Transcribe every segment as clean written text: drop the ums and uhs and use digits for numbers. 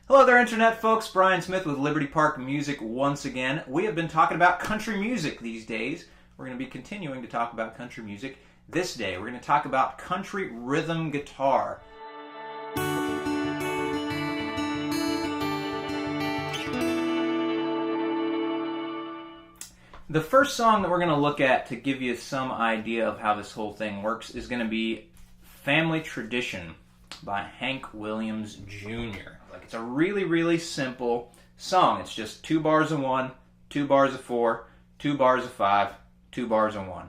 Hello there, Internet folks. Brian Smith with Liberty Park Music once again. We have been talking about country music these days. We're going to be continuing to talk about country music this day. We're going to talk about country rhythm guitar. The first song that we're going to look at to give you some idea of how this whole thing works is going to be Family Tradition by Hank Williams Jr. It's a really, really simple song. It's just 2 bars of 1, 2 bars of 4, 2 bars of 5, 2 bars of 1.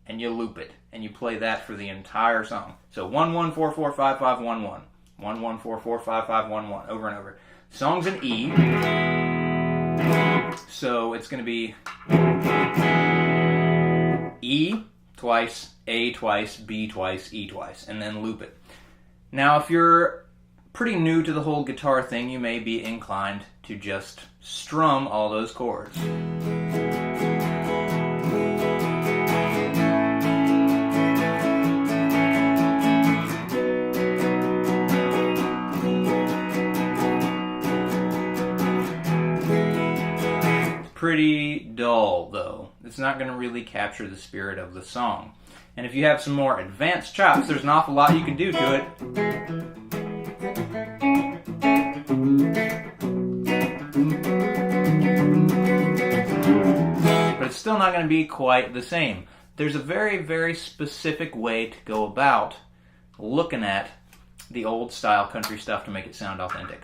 And you loop it. And you play that for the entire song. So 1, 1, 4, 4, 5, 5, 1, 1. 1, 1, 4, 4, 5, 5, 1, 1. Over and over. Song's in E. So it's going to be E twice, A twice, B twice, E twice. And then loop it. Now, if you're pretty new to the whole guitar thing, you may be inclined to just strum all those chords. It's pretty dull, though. It's not going to really capture the spirit of the song. And if you have some more advanced chops, there's an awful lot you can do to it. But it's still not going to be quite the same. There's a very, very specific way to go about looking at the old style country stuff to make it sound authentic.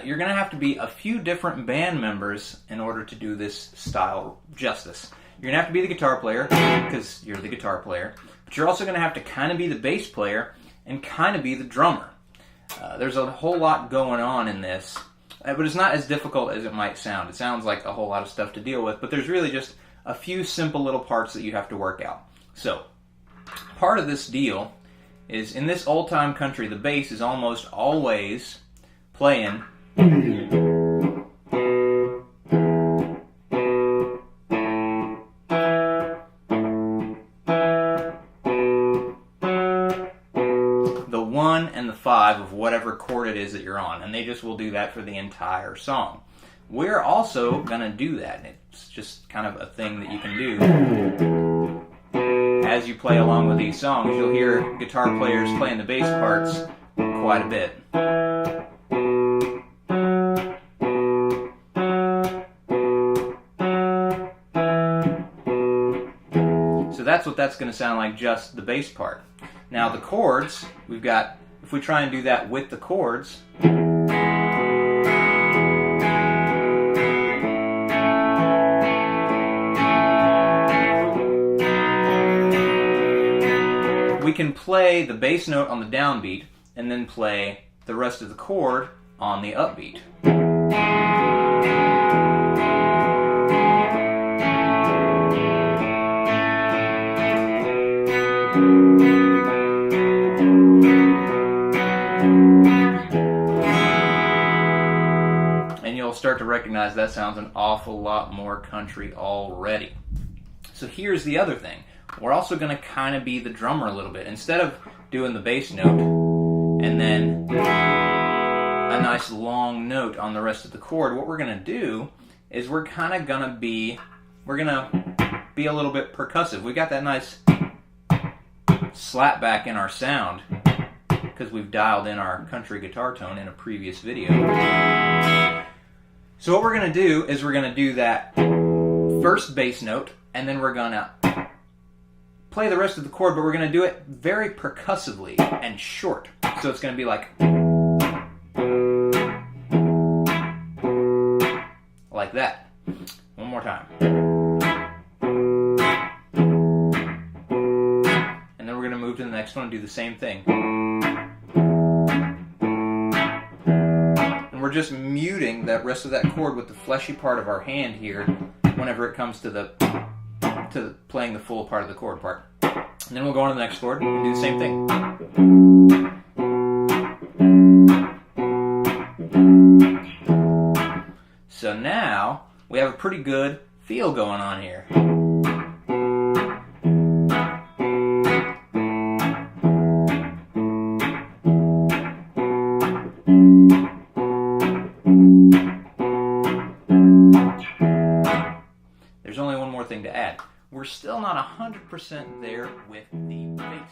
You're going to have to be a few different band members in order to do this style justice. You're going to have to be the guitar player, because you're the guitar player, but you're also going to have to kind of be the bass player and kind of be the drummer. There's a whole lot going on in this, but it's not as difficult as it might sound. It sounds like a whole lot of stuff to deal with, but there's really just a few simple little parts that you have to work out. So, part of this deal is in this old-time country, the bass is almost always playing the 1 and the 5 of whatever chord it is that you're on, and they just will do that for the entire song. We're also going to do that, and it's just kind of a thing that you can do. As you play along with these songs, you'll hear guitar players playing the bass parts quite a bit. So that's what that's going to sound like, just the bass part. Now the chords, we've got, if we try and do that with the chords, we can play the bass note on the downbeat and then play the rest of the chord on the upbeat. And you'll start to recognize that sounds an awful lot more country already. So here's the other thing. We're also going to kind of be the drummer a little bit. Instead of doing the bass note and then a nice long note on the rest of the chord, what we're going to do is we're going to be a little bit percussive. We got that nice slap back in our sound because we've dialed in our country guitar tone in a previous video. So what we're going to do is we're going to do that first bass note, and then we're going to play the rest of the chord, but we're going to do it very percussively and short. So it's going to be like that. One more time. And then we're going to move to the next one and do the same thing. And we're just muting that rest of that chord with the fleshy part of our hand here whenever it comes to playing the full part of the chord part. And then we'll go on to the next chord and do the same thing. So now we have a pretty good feel going on here. there's only one more thing to add. We're still not 100% there with the bass.